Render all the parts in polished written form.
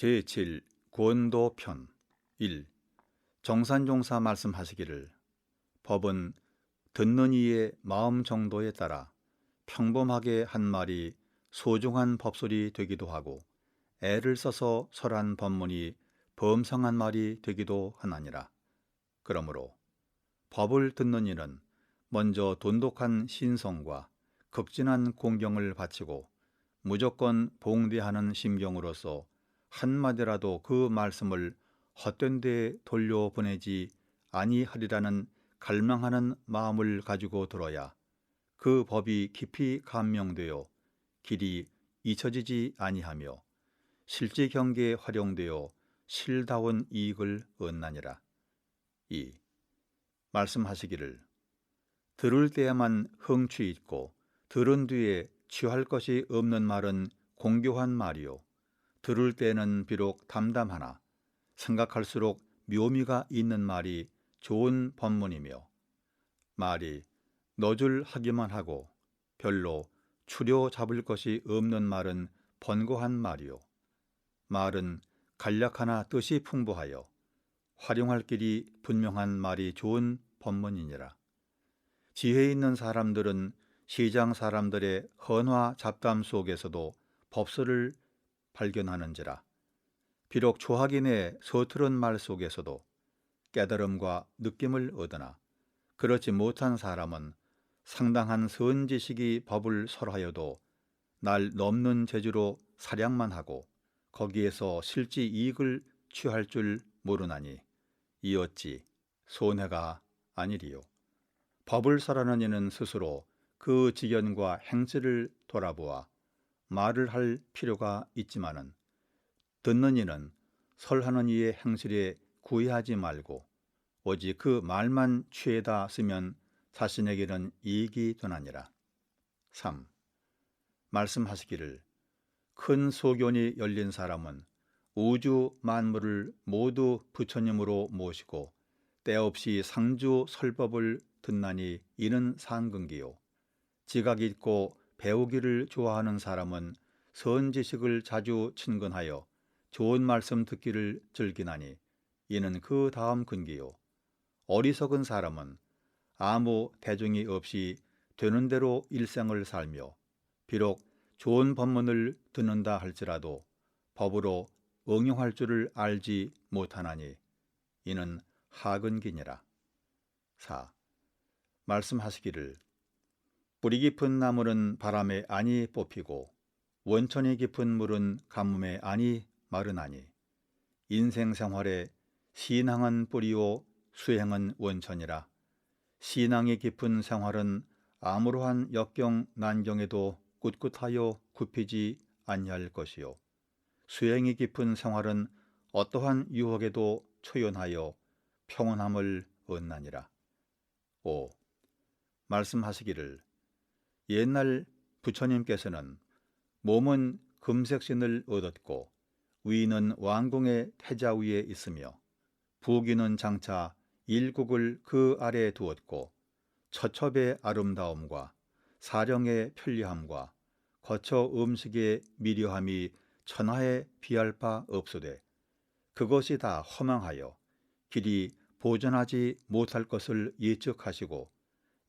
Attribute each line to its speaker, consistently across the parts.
Speaker 1: 제7 권도편 1. 정산종사 말씀하시기를 법은 듣는 이의 마음 정도에 따라 평범하게 한 말이 소중한 법술이 되기도 하고 애를 써서 설한 법문이 범상한 말이 되기도 하나니라. 그러므로 법을 듣는 이는 먼저 돈독한 신성과 극진한 공경을 바치고 무조건 봉대하는 심경으로서 한마디라도 그 말씀을 헛된 데에 돌려보내지 아니하리라는 갈망하는 마음을 가지고 들어야 그 법이 깊이 감명되어 길이 잊혀지지 아니하며 실제 경계에 활용되어 실다운 이익을 얻나니라. 2. 말씀하시기를 들을 때에만 흥취 있고 들은 뒤에 취할 것이 없는 말은 공교한 말이요 들을 때는 비록 담담하나 생각할수록 묘미가 있는 말이 좋은 법문이며 말이 너줄하기만 하고 별로 추려 잡을 것이 없는 말은 번거한 말이요 말은 간략하나 뜻이 풍부하여 활용할 길이 분명한 말이 좋은 법문이니라. 지혜 있는 사람들은 시장 사람들의 헌화 잡담 속에서도 법설을 발견하는지라. 비록 초학인의 서투른 말 속에서도 깨달음과 느낌을 얻으나 그렇지 못한 사람은 상당한 선지식이 법을 설하여도 날 넘는 재주로 사량만 하고 거기에서 실지 이익을 취할 줄 모르나니 이 어찌 손해가 아니리요. 법을 설하는 이는 스스로 그 지견과 행실을 돌아보아 말을 할 필요가 있지만은 듣는 이는 설하는 이의 행실에 구애하지 말고 오직 그 말만 취해다 쓰면 자신에게는 이익이 되나니라. 3. 말씀하시기를 큰 소견이 열린 사람은 우주 만물을 모두 부처님으로 모시고 때없이 상주 설법을 듣나니 이는 상근기요 지각이 있고 배우기를 좋아하는 사람은 선지식을 자주 친근하여 좋은 말씀 듣기를 즐기나니 이는 그 다음 근기요 어리석은 사람은 아무 대중이 없이 되는 대로 일생을 살며 비록 좋은 법문을 듣는다 할지라도 법으로 응용할 줄을 알지 못하나니 이는 하근기니라. 4. 말씀하시기를 뿌리 깊은 나무는 바람에 안이 뽑히고 원천이 깊은 물은 가뭄에 안이 마르나니 인생 생활에 신앙은 뿌리요 수행은 원천이라. 신앙이 깊은 생활은 아무러한 역경 난경에도 꿋꿋하여 굽히지 아니할 것이요 수행이 깊은 생활은 어떠한 유혹에도 초연하여 평온함을 얻나니라. 5. 말씀하시기를 옛날 부처님께서는 몸은 금색신을 얻었고 위는 왕궁의 태자 위에 있으며 부귀는 장차 일국을 그 아래에 두었고 처첩의 아름다움과 사령의 편리함과 거처 음식의 미려함이 천하에 비할 바 없으되 그것이 다 허망하여 길이 보존하지 못할 것을 예측하시고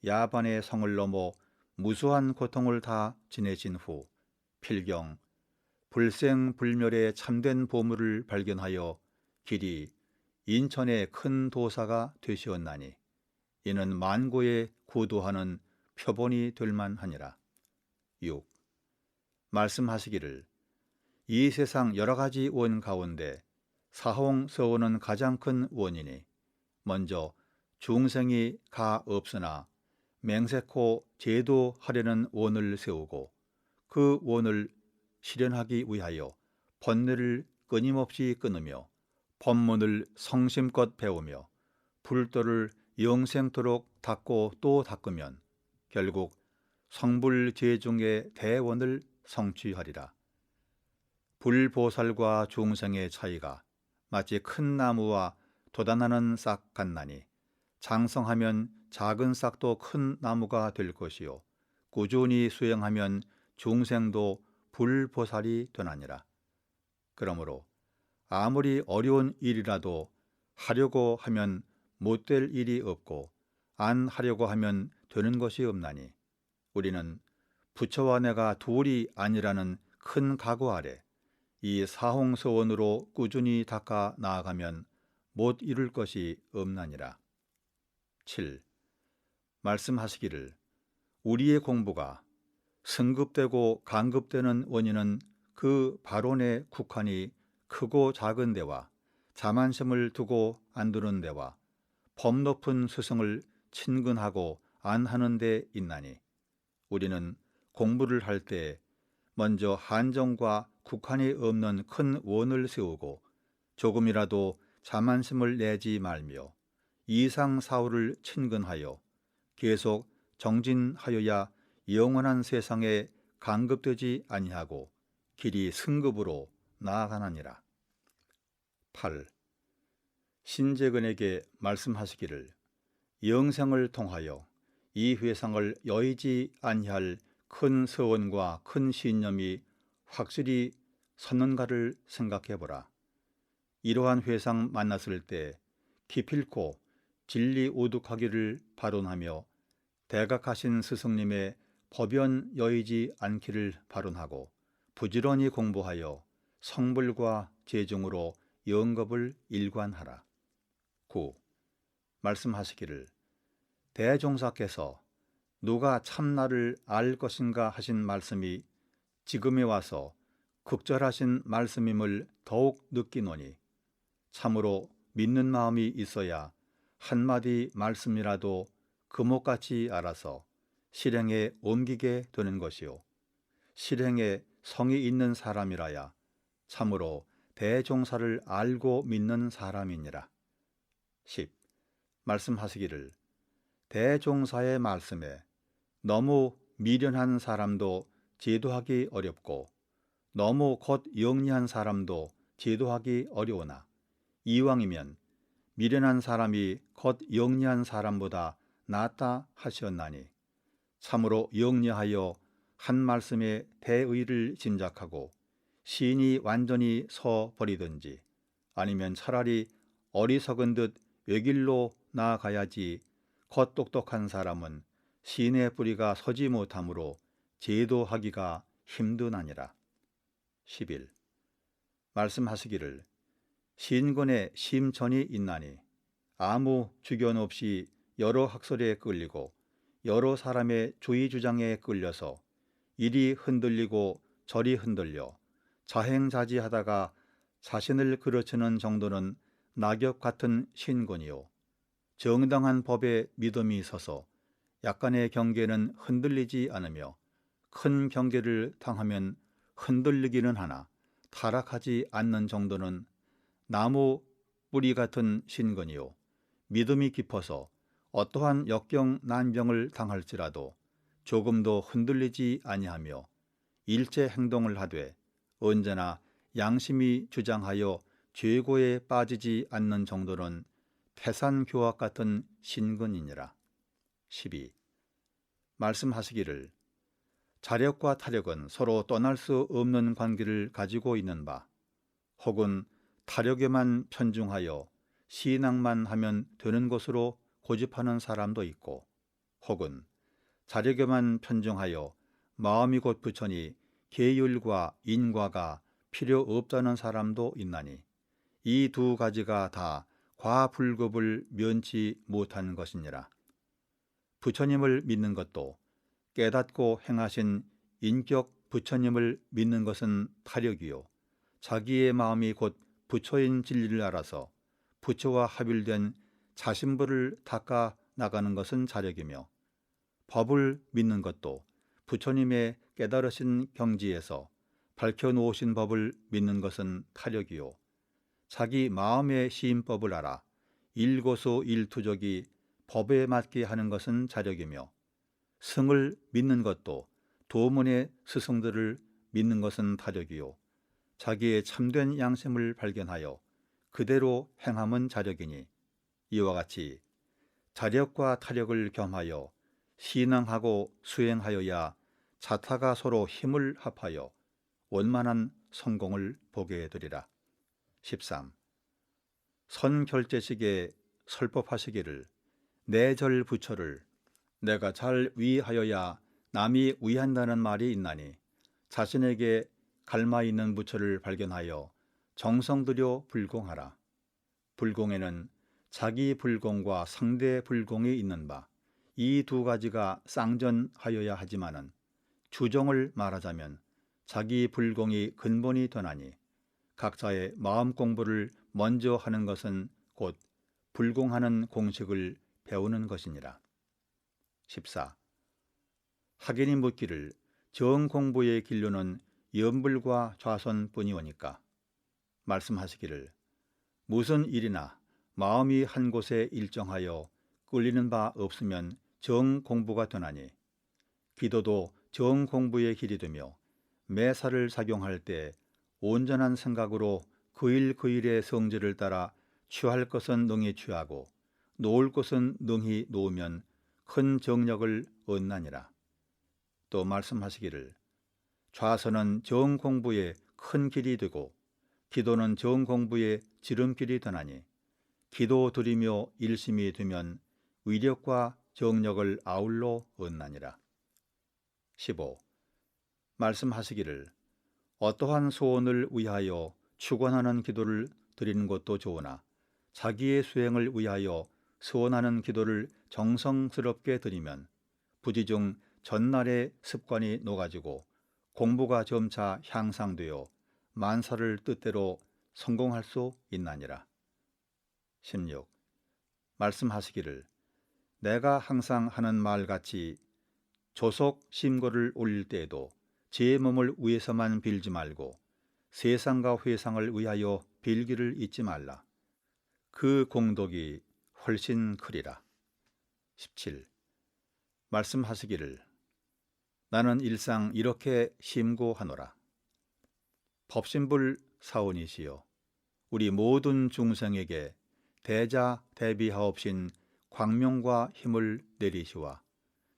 Speaker 1: 야반의 성을 넘어 무수한 고통을 다 지내신 후 필경 불생불멸의 참된 보물을 발견하여 길이 인천의 큰 도사가 되시었나니 이는 만고에 구도하는 표본이 될 만하니라. 6. 말씀하시기를 이 세상 여러 가지 원 가운데 사홍서원은 가장 큰 원이니 먼저 중생이 가 없으나 맹세코 제도하려는 원을 세우고 그 원을 실현하기 위하여 번뇌를 끊임없이 끊으며 법문을 성심껏 배우며 불도를 영생토록 닦고 또 닦으면 결국 성불제중의 대원을 성취하리라. 불보살과 중생의 차이가 마치 큰 나무와 돋아나는 싹 같나니 장성하면 작은 싹도 큰 나무가 될 것이요 꾸준히 수행하면 중생도 불보살이 되나니라. 그러므로 아무리 어려운 일이라도 하려고 하면 못될 일이 없고 안 하려고 하면 되는 것이 없나니 우리는 부처와 내가 둘이 아니라는 큰 각오 아래 이 사홍서원으로 꾸준히 닦아 나아가면 못 이룰 것이 없나니라. 7. 말씀하시기를 우리의 공부가 승급되고 강급되는 원인은 그 발언의 국한이 크고 작은 데와 자만심을 두고 안 두는 데와 법 높은 스승을 친근하고 안 하는 데 있나니 우리는 공부를 할 때 먼저 한정과 국한이 없는 큰 원을 세우고 조금이라도 자만심을 내지 말며 이상사후를 친근하여 계속 정진하여야 영원한 세상에 강급되지 아니하고 길이 승급으로 나아가나니라. 8. 신재근에게 말씀하시기를 영생을 통하여 이 회상을 여의지 아니할 큰 서원과 큰 신념이 확실히 섰는가를 생각해보라. 이러한 회상 만났을 때 기필코 진리 오득하기를 발언하며 대각하신 스승님의 법연 여의지 않기를 발언하고 부지런히 공부하여 성불과 재중으로 영겁을 일관하라. 9. 말씀하시기를 대종사께서 누가 참나를 알 것인가 하신 말씀이 지금에 와서 극절하신 말씀임을 더욱 느끼노니 참으로 믿는 마음이 있어야 한마디 말씀이라도 금옥같이 알아서 실행에 옮기게 되는 것이요 실행에 성이 있는 사람이라야 참으로 대종사를 알고 믿는 사람이니라. 10. 말씀하시기를 대종사의 말씀에 너무 미련한 사람도 제도하기 어렵고 너무 곧 영리한 사람도 제도하기 어려우나 이왕이면 미련한 사람이 곧 영리한 사람보다 낫다 하셨나니 참으로 영리하여 한 말씀에 대의를 짐작하고 시인이 완전히 서버리든지 아니면 차라리 어리석은 듯 외길로 나아가야지 겉 똑똑한 사람은 시인의 뿌리가 서지 못하므로 제도하기가 힘드나니라. 11. 말씀하시기를 신권에 심천이 있나니 아무 주견 없이 여러 학설에 끌리고 여러 사람의 주의 주장에 끌려서 이리 흔들리고 저리 흔들려 자행자지하다가 자신을 그르치는 정도는 낙엽 같은 신권이요 정당한 법에 믿음이 있어서 약간의 경계는 흔들리지 않으며 큰 경계를 당하면 흔들리기는 하나 타락하지 않는 정도는 나무 뿌리 같은 신건이요 믿음이 깊어서 어떠한 역경 난병을 당할지라도 조금도 흔들리지 아니하며 일체 행동을 하되 언제나 양심이 주장하여 죄고에 빠지지 않는 정도는 태산교학 같은 신근이니라. 12. 말씀하시기를 자력과 타력은 서로 떠날 수 없는 관계를 가지고 있는 바 혹은 타력에만 편중하여 신앙만 하면 되는 것으로 고집하는 사람도 있고 혹은 자력에만 편중하여 마음이 곧 부처니 계율과 인과가 필요 없다는 사람도 있나니 이 두 가지가 다 과불급을 면치 못한 것이니라. 부처님을 믿는 것도 깨닫고 행하신 인격 부처님을 믿는 것은 타력이요 자기의 마음이 곧 부처인 진리를 알아서 부처와 합일된 자신불을 닦아 나가는 것은 자력이며 법을 믿는 것도 부처님의 깨달으신 경지에서 밝혀놓으신 법을 믿는 것은 타력이요 자기 마음의 시인법을 알아 일거수일투족이 법에 맞게 하는 것은 자력이며 승을 믿는 것도 도문의 스승들을 믿는 것은 타력이요 자기의 참된 양심을 발견하여 그대로 행함은 자력이니 이와 같이 자력과 타력을 겸하여 신앙하고 수행하여야 자타가 서로 힘을 합하여 원만한 성공을 보게 되리라. 13. 선결제식에 설법하시기를 내 절 부처를 내가 잘 위하여야 남이 위한다는 말이 있나니 자신에게 갈마 있는 부처를 발견하여 정성 들여 불공하라. 불공에는 자기 불공과 상대 불공이 있는 바 이 두 가지가 쌍전하여야 하지만은 주정을 말하자면 자기 불공이 근본이 되나니 각자의 마음 공부를 먼저 하는 것은 곧 불공하는 공식을 배우는 것이니라. 14. 학인이 묻기를 정 공부의 길류는 염불과 좌선뿐이오니까 말씀하시기를 무슨 일이나 마음이 한 곳에 일정하여 끌리는 바 없으면 정 공부가 되나니 기도도 정 공부의 길이 되며 매사를 작용할 때 온전한 생각으로 그 일 그 일의 성질을 따라 취할 것은 능히 취하고 놓을 것은 능히 놓으면 큰 정력을 얻나니라. 또 말씀하시기를 좌선은 정 공부의 큰 길이 되고 기도는 정 공부의 지름길이 되나니 기도 드리며 일심이 되면 위력과 정력을 아울러 얻나니라. 15. 말씀하시기를 어떠한 소원을 위하여 축원하는 기도를 드리는 것도 좋으나 자기의 수행을 위하여 소원하는 기도를 정성스럽게 드리면 부지중 전날의 습관이 녹아지고 공부가 점차 향상되어 만사를 뜻대로 성공할 수 있나니라. 16. 말씀하시기를 내가 항상 하는 말같이 조속 심고를 올릴 때에도 제 몸을 위해서만 빌지 말고 세상과 회상을 위하여 빌기를 잊지 말라. 그 공덕이 훨씬 크리라. 17. 말씀하시기를 나는 일상 이렇게 심고하노라. 법신불 사원이시여 우리 모든 중생에게 대자 대비하옵신 광명과 힘을 내리시와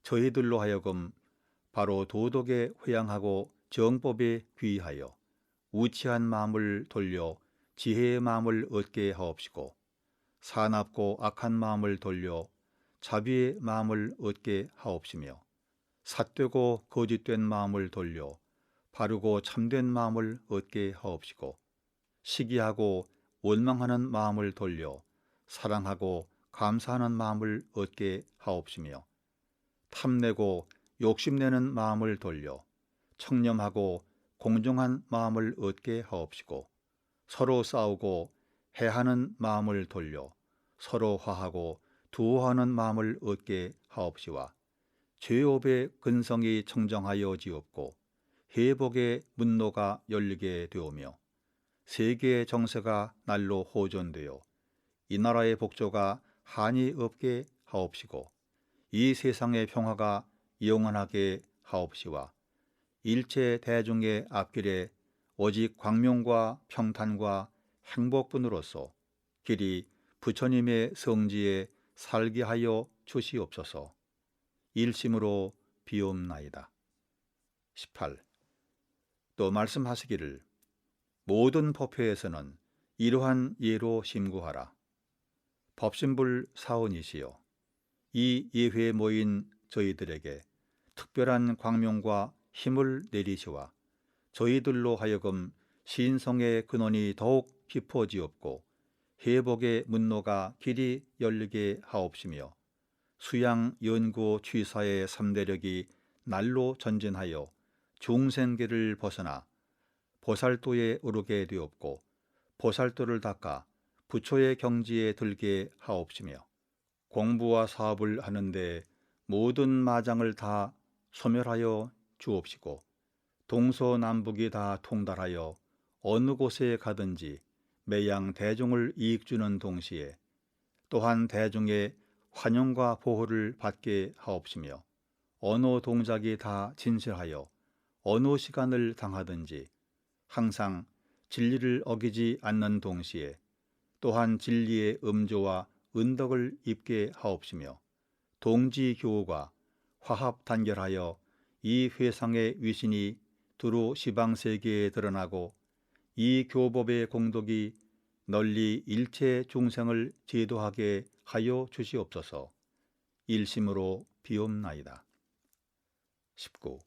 Speaker 1: 저희들로 하여금 바로 도덕에 회양하고 정법에 귀하여 우치한 마음을 돌려 지혜의 마음을 얻게 하옵시고 사납고 악한 마음을 돌려 자비의 마음을 얻게 하옵시며 삿되고 거짓된 마음을 돌려 바르고 참된 마음을 얻게 하옵시고 시기하고 원망하는 마음을 돌려 사랑하고 감사하는 마음을 얻게 하옵시며 탐내고 욕심내는 마음을 돌려 청렴하고 공정한 마음을 얻게 하옵시고 서로 싸우고 해하는 마음을 돌려 서로 화하고 두어하는 마음을 얻게 하옵시와 죄업의 근성이 청정하여 지옵고 회복의 문로가 열리게 되오며 세계의 정세가 날로 호전되어 이 나라의 복조가 한이 없게 하옵시고 이 세상의 평화가 영원하게 하옵시와 일체 대중의 앞길에 오직 광명과 평탄과 행복뿐으로서 길이 부처님의 성지에 살게 하여 주시옵소서. 일심으로 비옵나이다. 18. 또 말씀하시기를 모든 법회에서는 이러한 예로 심구하라. 법신불 사원이시여 이 예회에 모인 저희들에게 특별한 광명과 힘을 내리시와 저희들로 하여금 신성의 근원이 더욱 깊어지옵고 회복의 문로가 길이 열리게 하옵시며 수양 연구 취사의 3대력이 날로 전진하여 중생계를 벗어나 보살도에 오르게 되옵고 보살도를 닦아 부처의 경지에 들게 하옵시며 공부와 사업을 하는데 모든 마장을 다 소멸하여 주옵시고 동서남북이 다 통달하여 어느 곳에 가든지 매양 대중을 이익주는 동시에 또한 대중의 환영과 보호를 받게 하옵시며 어느 동작이 다 진실하여 어느 시간을 당하든지 항상 진리를 어기지 않는 동시에 또한 진리의 음조와 은덕을 입게 하옵시며 동지교우가 화합단결하여 이 회상의 위신이 두루 시방세계에 드러나고 이 교법의 공덕이 널리 일체 중생을 제도하게 하여 주시옵소서. 일심으로 비옵나이다. 19.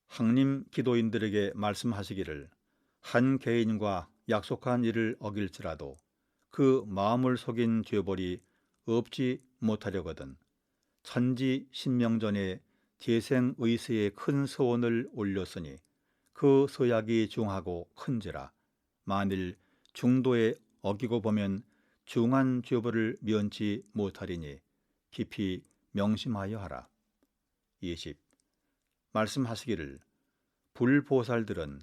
Speaker 1: 항림 기도인들에게 말씀하시기를 한 개인과 약속한 일을 어길지라도 그 마음을 속인 죄벌이 없지 못하려거든 천지 신명전에 재생의세의 큰 서원을 올렸으니 그 서약이 중하고 큰지라 만일 중도에 어기고 보면 중한 죄벌을 면치 못하리니 깊이 명심하여 하라. 20. 말씀하시기를 불보살들은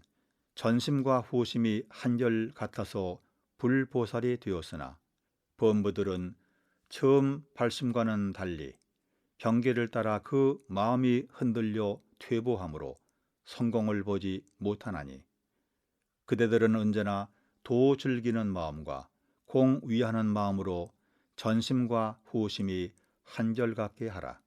Speaker 1: 전심과 후심이 한결 같아서 불보살이 되었으나 범부들은 처음 발심과는 달리 경계를 따라 그 마음이 흔들려 퇴보함으로 성공을 보지 못하나니 그대들은 언제나 도 즐기는 마음과 공위하는 마음으로 전심과 후심이 한결같게 하라.